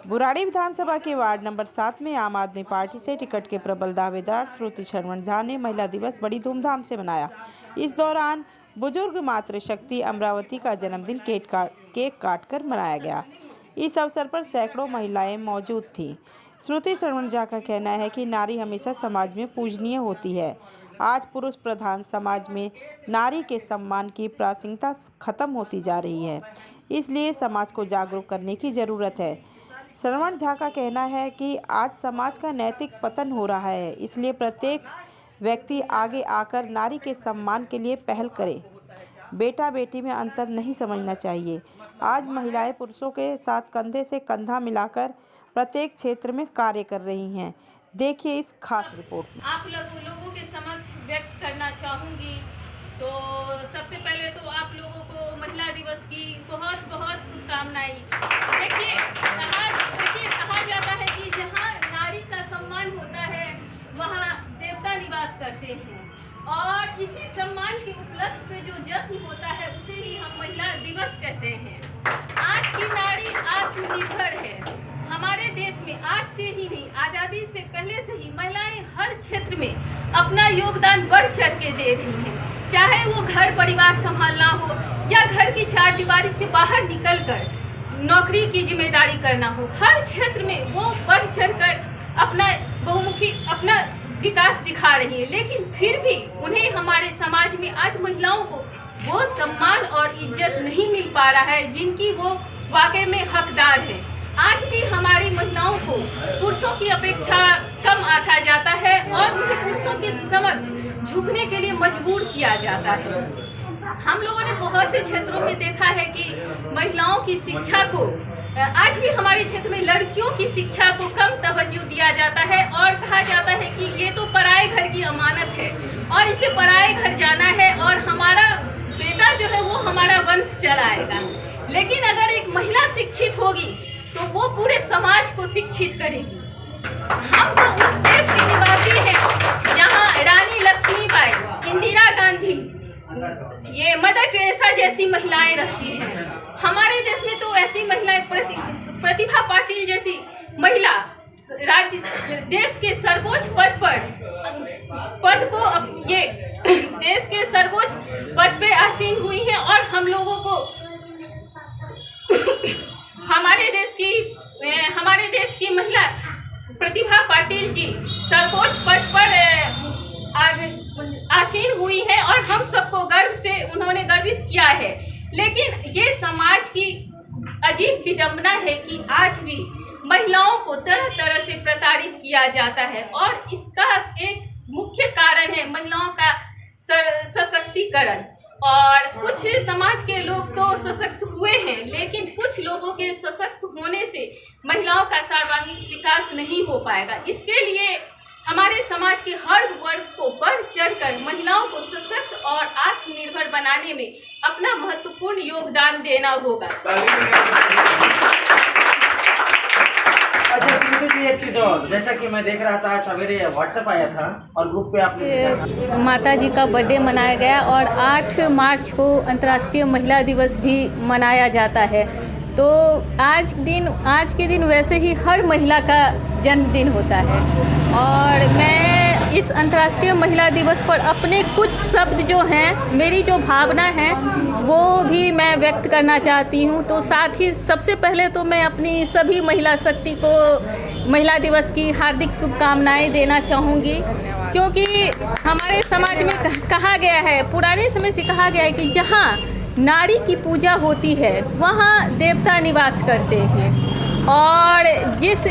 बुराड़ी विधानसभा के ward number 7 में आम आदमी पार्टी से टिकट के प्रबल दावेदार श्रुति शरवण झा ने महिला दिवस बड़ी धूमधाम से मनाया। इस दौरान बुजुर्ग मातृशक्ति अमरावती का जन्मदिन केक काटकर मनाया गया। इस अवसर पर सैकड़ों महिलाएं मौजूद थीं। श्रुति शरवण झा का कहना है कि नारी हमेशा समाज में पूजनीय होती है। आज पुरुष प्रधान समाज में नारी के सम्मान की प्रासंगिकता खत्म होती जा रही है, इसलिए समाज को जागरूक करने की जरूरत है। शरवण झा का कहना है कि आज समाज का नैतिक पतन हो रहा है, इसलिए प्रत्येक व्यक्ति आगे आकर नारी के सम्मान के लिए पहल करे। बेटा बेटी में अंतर नहीं समझना चाहिए। आज महिलाएं पुरुषों के साथ कंधे से कंधा मिलाकर प्रत्येक क्षेत्र में कार्य कर रही हैं। देखिए इस खास रिपोर्ट। आप लोगों के समक्ष व्यक्त करना चाहूँगी। तो सबसे पहले तो आप लोगों को महिला दिवस की बहुत बहुत शुभकामनाएं। देखिए कहा जाता है कि जहाँ नारी का सम्मान होता है वहाँ देवता निवास करते हैं, और इसी सम्मान के उपलक्ष्य पे जो जश्न होता है उसे ही हम महिला दिवस कहते हैं। आज की नारी आत्मनिर्भर है। हमारे देश में आज से ही नहीं, आज़ादी से पहले से ही महिलाएं हर क्षेत्र में अपना योगदान बढ़ चढ़ के दे रही हैं। चाहे वो घर परिवार संभालना हो या घर की चार दीवारी से बाहर निकलकर नौकरी की जिम्मेदारी करना हो, हर क्षेत्र में वो बढ़ चढ़कर अपना बहुमुखी अपना विकास दिखा रही है। लेकिन फिर भी उन्हें हमारे समाज में आज महिलाओं को वो सम्मान और इज्जत नहीं मिल पा रहा है जिनकी वो वाकई में हकदार है। आज भी हमारी महिलाओं को पुरुषों की अपेक्षा कम आंका जाता है और उन्हें पुरुषों के समक्ष झुकने के लिए मजबूर किया जाता है। हम लोगों ने बहुत से क्षेत्रों में देखा है कि महिलाओं की शिक्षा को आज भी हमारे क्षेत्र में लड़कियों की शिक्षा को कम तवज्जो दिया जाता है और कहा जाता है कि ये तो पराए घर की अमानत है और इसे पराए घर जाना है और हमारा बेटा जो है वो हमारा वंश चलाएगा। लेकिन अगर एक महिला शिक्षित होगी तो वो पूरे समाज को शिक्षित करेगी। हम तो उस देश के निवासी हैं जहाँ रानी लक्ष्मीबाई, इंदिरा गांधी, ये मदर टेरेसा जैसी महिलाएं रहती हैं। हमारे देश में तो ऐसी महिलाएं प्रतिभा पाटिल जैसी महिला देश के सर्वोच्च पद को ये देश के सर्वोच्च पद पे आसीन हुई हैं और हम लोगों को हमारे देश की महिला प्रतिभा पाटिल जी सर्वोच्च पद पर आसीन हुई है और हम सबको गर्व से उन्होंने गर्वित किया है। लेकिन ये समाज की अजीब विडंबना है कि आज भी महिलाओं को तरह तरह से प्रताड़ित किया जाता है और इसका एक मुख्य कारण है महिलाओं का सशक्तिकरण। और कुछ समाज के लोग तो सशक्त हुए हैं, लेकिन कुछ लोगों के सशक्त होने से महिलाओं का सर्वांगीण विकास नहीं हो पाएगा। इसके लिए हमारे समाज के हर वर्ग को बढ़ चढ़कर महिलाओं को सशक्त और आत्मनिर्भर बनाने में अपना महत्वपूर्ण योगदान देना होगा। अच्छा, एक चीज और, जैसा कि मैं देख रहा था सवेरे व्हाट्सएप आया था और ग्रुप पे आपने माता जी का बर्थडे मनाया गया और 8 मार्च को अंतर्राष्ट्रीय महिला दिवस भी मनाया जाता है। तो आज के दिन वैसे ही हर महिला का जन्मदिन होता है और मैं इस अंतर्राष्ट्रीय महिला दिवस पर अपने कुछ शब्द जो हैं, मेरी जो भावना है वो भी मैं व्यक्त करना चाहती हूँ। तो साथ ही सबसे पहले तो मैं अपनी सभी महिला शक्ति को महिला दिवस की हार्दिक शुभकामनाएं देना चाहूँगी, क्योंकि हमारे समाज में कहा गया है, पुराने समय से कहा गया है कि जहाँ नारी की पूजा होती है वहाँ देवता निवास करते हैं। और जिस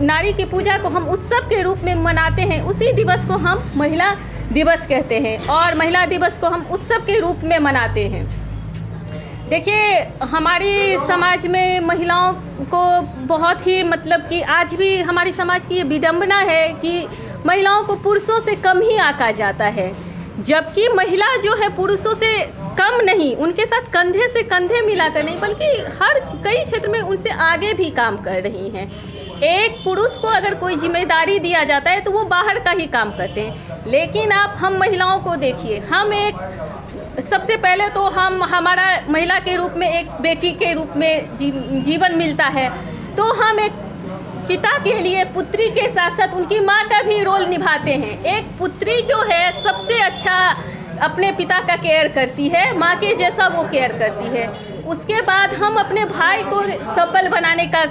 नारी की पूजा को हम उत्सव के रूप में मनाते हैं उसी दिवस को हम महिला दिवस कहते हैं और महिला दिवस को हम उत्सव के रूप में मनाते हैं। देखिए हमारी समाज में महिलाओं को बहुत ही कि आज भी हमारे समाज की ये विडंबना है कि महिलाओं को पुरुषों से कम ही आंका जाता है, जबकि महिला जो है पुरुषों से कम नहीं, उनके साथ कंधे से कंधे मिलाकर नहीं बल्कि कई क्षेत्र में उनसे आगे भी काम कर रही हैं। एक पुरुष को अगर कोई जिम्मेदारी दिया जाता है तो वो बाहर का ही काम करते हैं, लेकिन आप हम महिलाओं को देखिए, हम सबसे पहले तो हमारा महिला के रूप में एक बेटी के रूप में जीवन मिलता है। तो हम एक पिता के लिए पुत्री के साथ साथ उनकी माँ का भी रोल निभाते हैं। एक पुत्री जो है सबसे अच्छा अपने पिता का केयर करती है, माँ के जैसा वो केयर करती है। उसके बाद हम अपने भाई को सबल बनाने का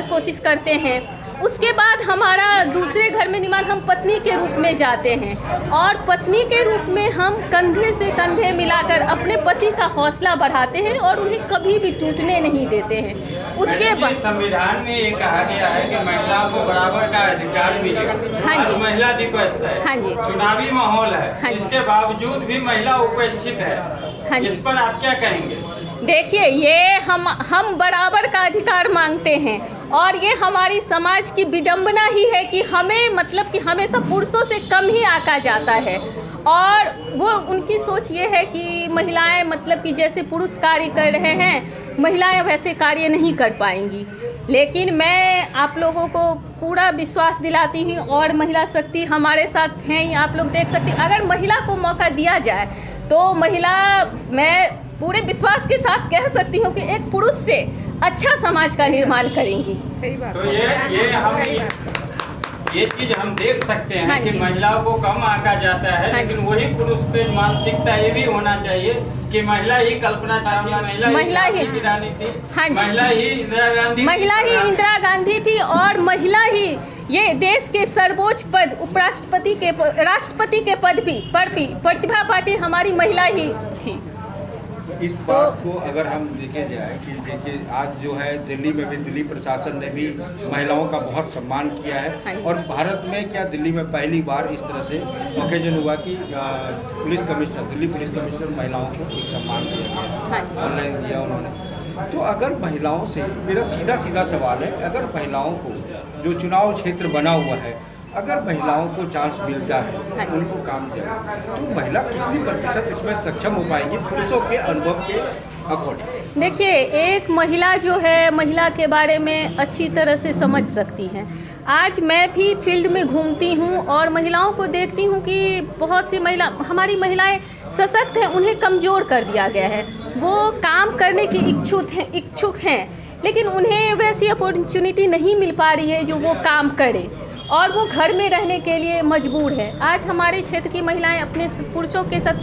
कोशिश करते हैं। उसके बाद हमारा दूसरे घर में निर्माण, हम पत्नी के रूप में जाते हैं और पत्नी के रूप में हम कंधे से कंधे मिलाकर अपने पति का हौसला बढ़ाते हैं और उन्हें कभी भी टूटने नहीं देते हैं। उसके बाद संविधान में ये कहा गया है कि महिलाओं को बराबर का अधिकार मिलेगा। हाँ जी। आज महिला दिवस है। हाँ जी। चुनावी माहौल है। हाँ जी। इसके बावजूद भी महिला उपेक्षित है। हाँ जी। इस पर आप क्या कहेंगे? देखिए, ये हम बराबर का अधिकार मांगते हैं और ये हमारी समाज की विडंबना ही है कि हमें मतलब कि हमेशा पुरुषों से कम ही आंका जाता है और वो उनकी सोच ये है कि महिलाएं मतलब कि जैसे पुरुष कार्य कर रहे हैं महिलाएं वैसे कार्य नहीं कर पाएंगी। लेकिन मैं आप लोगों को पूरा विश्वास दिलाती हूँ और महिला शक्ति हमारे साथ हैं ही, आप लोग देख सकते हैं। अगर महिला को मौका दिया जाए तो महिला, मैं पूरे विश्वास के साथ कह सकती हूँ कि एक पुरुष से अच्छा समाज का निर्माण करेंगी। तो ये चीज हम देख सकते हैं। हाँ कि जी। महिलाओं को कम आंका जाता है। हाँ लेकिन वही पुरुष की मानसिकता ये भी होना चाहिए कि महिला ही कल्पना चावला, महिला ही झांसी की रानी थी। हाँ जी। महिला ही इंदिरा गांधी, महिला ही इंदिरा गांधी थी और महिला ही ये देश के सर्वोच्च पद उपराष्ट्रपति के राष्ट्रपति के पद भी प्रतिभा पाटिल हमारी महिला ही थी। इस बात को अगर हम देखे जाए कि देखिए आज जो है दिल्ली में भी दिल्ली प्रशासन ने भी महिलाओं का बहुत सम्मान किया है और भारत में क्या दिल्ली में पहली बार इस तरह से ओकेजन हुआ कि police commissioner, Delhi police commissioner महिलाओं को एक सम्मान दिया गया, ऑनलाइन दिया उन्होंने। तो अगर महिलाओं से मेरा सीधा सवाल है, अगर महिलाओं को जो चुनाव क्षेत्र बना हुआ है अगर महिलाओं को चांस मिलता है उनको काम दिया तो महिला कितनी प्रतिशत इसमें सक्षम हो पाएगी पुरुषों के अनुभव के अकॉर्डिंग? देखिए, एक महिला जो है महिला के बारे में अच्छी तरह से समझ सकती है। आज मैं भी फील्ड में घूमती हूँ और महिलाओं को देखती हूँ कि बहुत सी हमारी महिलाएं सशक्त हैं, उन्हें कमज़ोर कर दिया गया है। वो काम करने की इच्छुक हैं लेकिन उन्हें वैसी अपॉर्चुनिटी नहीं मिल पा रही है जो वो काम करे और वो घर में रहने के लिए मजबूर है। आज हमारे क्षेत्र की महिलाएं अपने पुरुषों के साथ,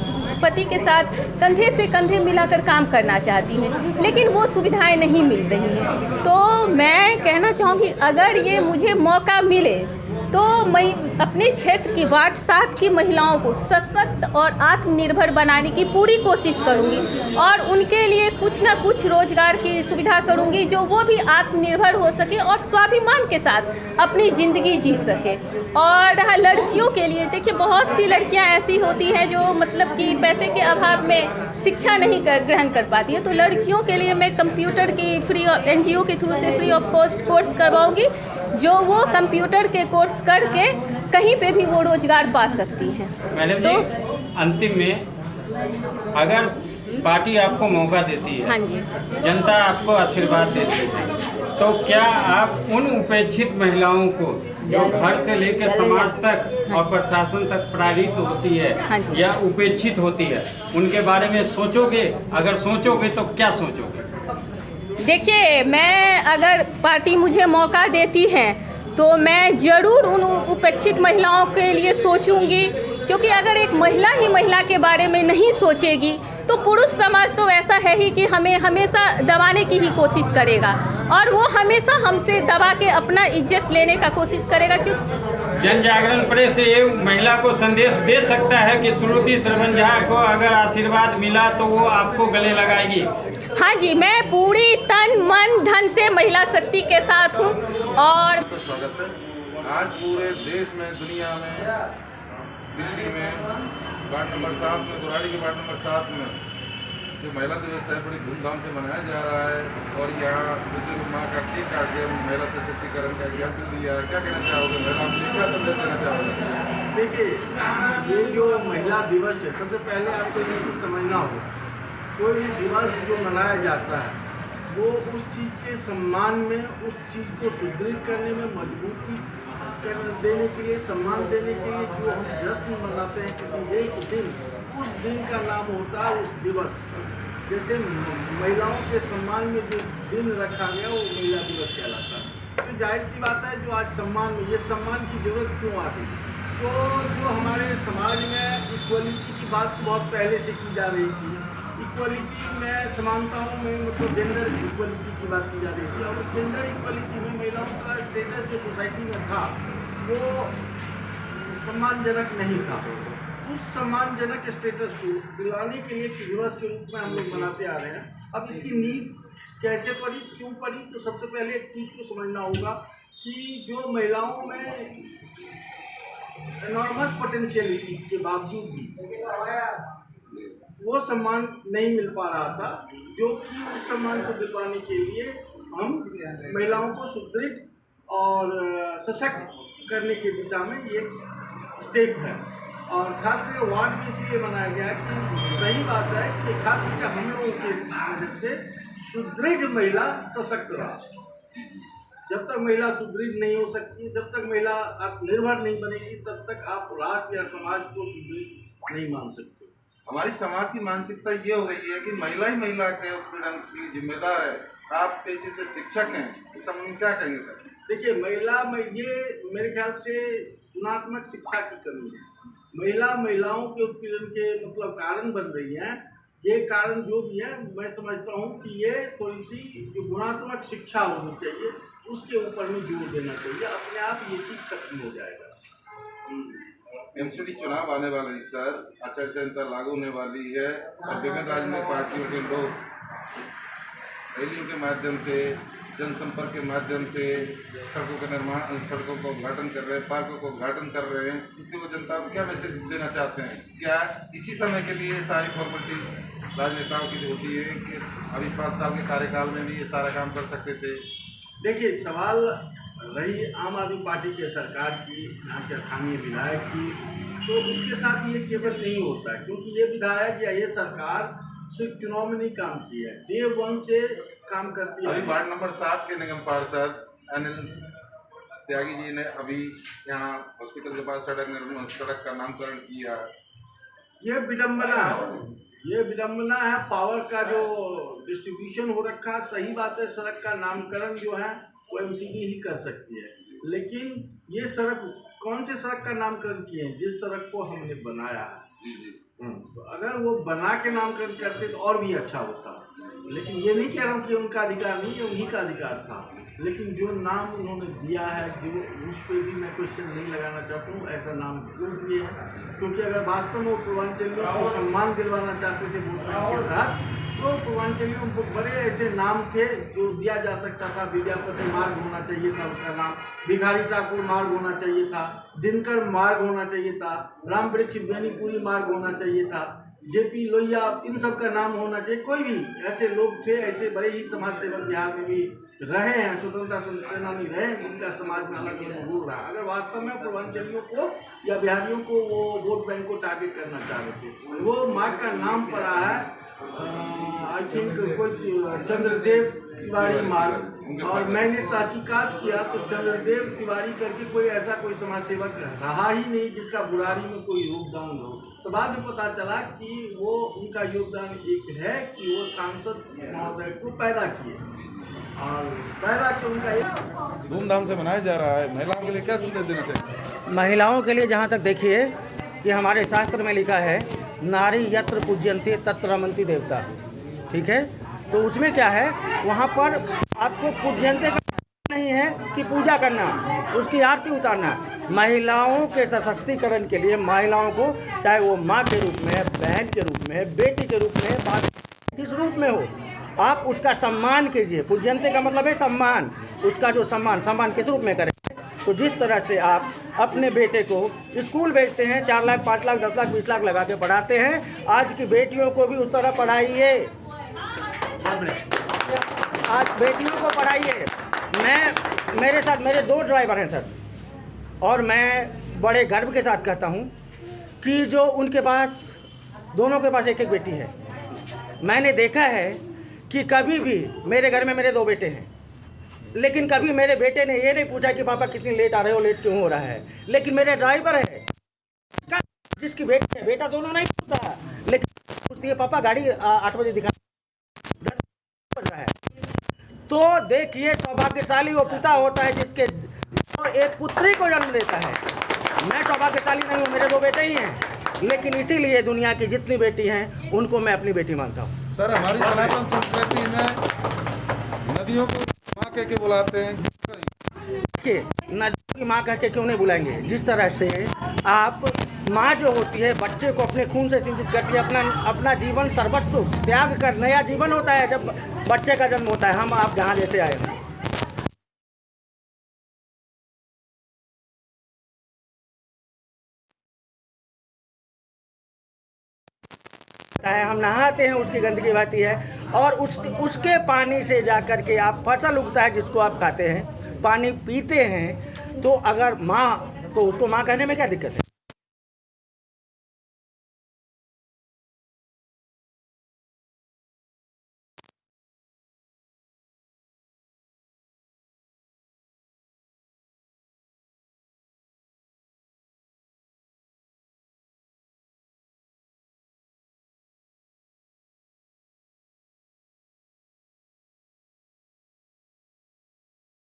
पति के साथ कंधे से कंधे मिलाकर काम करना चाहती हैं लेकिन वो सुविधाएं नहीं मिल रही हैं। तो मैं कहना चाहूँगी अगर ये मुझे मौका मिले तो मैं अपने क्षेत्र की वार्ड 7 की महिलाओं को सशक्त और आत्मनिर्भर बनाने की पूरी कोशिश करूंगी और उनके लिए कुछ ना कुछ रोजगार की सुविधा करूंगी जो वो भी आत्मनिर्भर हो सके और स्वाभिमान के साथ अपनी ज़िंदगी जी सके। और लड़कियों के लिए देखिए, बहुत सी लड़कियां ऐसी होती हैं जो मतलब कि पैसे के अभाव में शिक्षा नहीं ग्रहण कर पाती है। तो लड़कियों के लिए मैं कंप्यूटर की फ्री NGO के थ्रू से फ्री ऑफ कॉस्ट कोर्स करवाऊँगी जो वो कंप्यूटर के कोर्स करके कहीं पे भी वो रोजगार पा सकती हैं। मैडम जी, अंतिम में अगर पार्टी आपको मौका देती है, हाँ जी, जनता आपको आशीर्वाद देती है, तो क्या आप उन उपेक्षित महिलाओं को जो घर से लेकर समाज तक और प्रशासन तक पराजित होती है या उपेक्षित होती है उनके बारे में सोचोगे? अगर सोचोगे तो क्या सोचोगे? देखिए, मैं अगर पार्टी मुझे मौका देती है तो मैं ज़रूर उन उपेक्षित महिलाओं के लिए सोचूंगी, क्योंकि अगर एक महिला ही महिला के बारे में नहीं सोचेगी तो पुरुष समाज तो ऐसा है ही कि हमें हमेशा दबाने की ही कोशिश करेगा और वो हमेशा हमसे दबा के अपना इज्जत लेने का कोशिश करेगा। क्यों जन जागरण प्रेस ये महिला को संदेश दे सकता है कि श्रुति श्रवण झा को अगर आशीर्वाद मिला तो वो आपको गले लगाएगी? हाँ जी, मैं पूरी तन मन धन से महिला शक्ति के साथ हूँ। और स्वागत है। आज पूरे देश में, दुनिया में, दिल्ली में वार्ड नंबर 7 में, गुराड़ी के वार्ड नंबर 7 में जो महिला दिवस है बड़ी धूमधाम से मनाया जा रहा है और यहाँ बुजुर्ग माँ का केक काट के महिला सशक्तिकरण का एग्जाम्पल दिया। क्या कहना चाहोगे? महिला के लिए क्या संदेश देना चाहोगे? देखिए, ये जो महिला दिवस है, सबसे पहले आपको ये चीज़ समझना होगा, कोई भी दिवस जो मनाया जाता है वो उस चीज़ के सम्मान में, उस चीज़ को सुदृढ़ करने में, मजबूती देने के लिए, सम्मान देने के लिए जो हम जश्न मनाते हैं किसी एक दिन, उस दिन का नाम होता है उस दिवस का। जैसे महिलाओं के सम्मान में जो दिन रखा गया वो महिला दिवस कहलाता है। तो जाहिर सी बात है जो आज सम्मान में ये सम्मान की जरूरत क्यों आती है, तो जो हमारे समाज में इक्वलिटी की बात बहुत पहले से की जा रही थी, इक्वलिटी में समानताओं में मतलब जेंडर इक्वलिटी की बात की जा रही थी, और जेंडर इक्वलिटी में महिलाओं का स्टेटस जो सोसाइटी में था वो सम्मानजनक नहीं था। उस सम्मानजनक स्टेटस को दिलाने के लिए दिवस के रूप में हम लोग मनाते आ रहे हैं। अब इसकी नींव कैसे पड़ी, क्यों पड़ी, तो सबसे पहले एक चीज़ को समझना होगा कि जो महिलाओं में एनॉर्मस पोटेंशियलिटी के बावजूद भी वो सम्मान नहीं मिल पा रहा था, जो कि उस सम्मान को दिलवाने के लिए हम महिलाओं को सुदृढ़ और सशक्त करने की दिशा में ये स्टेप है। और खासकर वार्ड में इसलिए बनाया गया है कि सही बात है कि खास करके हम लोगों के मदद से सुदृढ़ महिला सशक्त राष्ट्र। जब तक महिला सुदृढ़ नहीं हो सकती, जब तक महिला आत्मनिर्भर नहीं बनेगी, तब तक आप राष्ट्र या समाज को सुदृढ़ नहीं मान सकते। हमारी समाज की मानसिकता ये हो गई है कि महिला ही महिला के उत्पीड़न की जिम्मेदार है। आप पेशे से शिक्षक हैं, इस संबंध में क्या कहेंगे सर? देखिए, महिला में ये मेरे ख्याल से गुणात्मक शिक्षा की कमी है। महिलाओं के उत्पीड़न के मतलब कारण बन रही हैं। ये कारण जो भी है, मैं समझता हूँ कि ये थोड़ी सी जो गुणात्मक शिक्षा होनी चाहिए उसके ऊपर में जोर देना चाहिए, अपने आप ये चीज़ खत्म हो जाएगा। एमसीडी चुनाव आने वाले हैं सर, आचार संहिता लागू होने वाली है और विभिन्न राजनीतिक पार्टियों के लोग रैलियों के माध्यम से, जनसंपर्क के माध्यम से सड़कों का निर्माण, सड़कों का उद्घाटन कर रहे हैं, पार्कों का उद्घाटन कर रहे हैं। इससे वो जनता को क्या मैसेज देना चाहते हैं? क्या इसी समय के लिए सारी फॉर्मेलिटी राजनेताओं की जो होती है कि अभी 5 साल के कार्यकाल में भी ये सारा काम कर सकते थे? देखिए, सवाल रही आम आदमी पार्टी के सरकार की, यहाँ के स्थानीय विधायक की, तो उसके साथ ये केवल नहीं होता है, क्योंकि ये विधायक या ये सरकार सिर्फ चुनाव में नहीं काम किया है, डे 1 से काम करती है। अभी वार्ड नंबर 7 के निगम पार्षद अनिल त्यागी जी ने अभी यहाँ हॉस्पिटल के पास सड़क का नामकरण किया। ये विडम्बना है। पावर का जो डिस्ट्रीब्यूशन हो रखा, सही बात है, सड़क का नामकरण जो है वो एमसीडी ही कर सकती है, लेकिन ये सड़क कौन से सड़क का नामकरण किए हैं? जिस सड़क को हमने बनाया है। तो अगर वो बना के नामकरण करते तो और भी अच्छा होता, लेकिन ये नहीं कह रहा हूँ कि उनका अधिकार नहीं है, उन्हीं का अधिकार था, लेकिन जो नाम उन्होंने दिया है, जो उस पर भी मैं क्वेश्चन नहीं लगाना चाहता हूँ ऐसा नाम क्यों दिए हैं। क्योंकि अगर वास्तव में वो पूर्वांचलियों को सम्मान दिलवाना चाहते थे वोट बैंक के तहत, तो पूर्वांचलियों को बड़े ऐसे नाम थे जो दिया जा सकता था। विद्यापति मार्ग होना चाहिए था उसका नाम, भिखारी ठाकुर मार्ग होना चाहिए था, दिनकर मार्ग होना चाहिए था, राम वृक्ष बेनीपुरी मार्ग होना चाहिए था, जेपी लोहिया, इन सब का नाम होना चाहिए। कोई भी ऐसे लोग थे, ऐसे बड़े ही समाज सेवक बिहार में भी रहे हैं, स्वतंत्रता सेनानी रहे हैं, जिनका समाज में अलग अलग रोल रहा। अगर वास्तव में पूर्वांचलियों को या बिहारियों को वो वोट बैंक को टारगेट करना चाह रहे थे, वो मार्ग का नाम पड़ा है आई थिंक कोई चंद्रदेव तिवारी मार्ग, और मैंने तहकीकात किया तो चंद्रदेव तिवारी करके कोई ऐसा कोई समाज सेवक रहा ही नहीं जिसका बुरारी में कोई योगदान हो। तो बाद में पता चला कि वो उनका योगदान एक है कि वो सांसद महोदय को पैदा किए, और पैदा के उनका एक धूमधाम से मनाया जा रहा है। महिलाओं के लिए क्या संदेश देना चाहिए? महिलाओं के लिए जहाँ तक देखिए कि हमारे शास्त्र में लिखा है, नारी यत्र पूज्यन्ते तत्र रमन्ति देवता, ठीक है। तो उसमें क्या है, वहाँ पर आपको पूज्यन्ते का नहीं है कि पूजा करना, उसकी आरती उतारना। महिलाओं के सशक्तिकरण के लिए महिलाओं को, चाहे वो माँ के रूप में, बहन के रूप में, बेटी के रूप में, किस रूप में हो, आप उसका सम्मान कीजिए। पूज्यन्ते का मतलब है सम्मान, उसका जो सम्मान किस रूप में करें। तो जिस तरह से आप अपने बेटे को स्कूल भेजते हैं, 4 लाख 5 लाख 10 लाख 20 लाख लगा के पढ़ाते हैं, आज की बेटियों को भी उस तरह पढ़ाइए। आज बेटियों को पढ़ाइए। मेरे साथ मेरे 2 ड्राइवर हैं सर, और मैं बड़े गर्व के साथ कहता हूँ कि जो उनके पास, दोनों के पास एक एक बेटी है। मैंने देखा है कि कभी भी मेरे घर में मेरे 2 बेटे हैं, लेकिन कभी मेरे बेटे ने ये नहीं पूछा कि पापा कितनी लेट आ रहे हो, लेट क्यों हो रहा है। लेकिन मेरे ड्राइवर है जिसकी बेटी है, बेटा दोनों नहीं पूछता, लेकिन पूछती है पापा गाड़ी 8 बजे दिखा। तो देखिए सौभाग्यशाली वो पिता होता है जिसके जो एक पुत्री को जन्म देता है। मैं सौभाग्यशाली नहीं हूँ, मेरे 2 बेटे ही हैं, लेकिन इसीलिए दुनिया की जितनी बेटी हैं उनको मैं अपनी बेटी मानता हूँ। सर, हमारी सनातन संस्कृति में नदियों को माँ कह के बुलाते हैं। देखिए, नदियों की माँ कह के क्यों नहीं बुलाएंगे? जिस तरह से आप माँ जो होती है बच्चे को अपने खून से सिंचित करती है, अपना जीवन सर्वस्व त्याग कर नया जीवन होता है जब बच्चे का जन्म होता है। हम आप जहाँ जैसे आए हैं, हम नहाते हैं, उसकी गंदगी बहती है और उसके पानी से जा कर के आप फसल उगता है जिसको आप खाते हैं, पानी पीते हैं। तो अगर माँ, तो उसको माँ कहने में क्या दिक्कत है?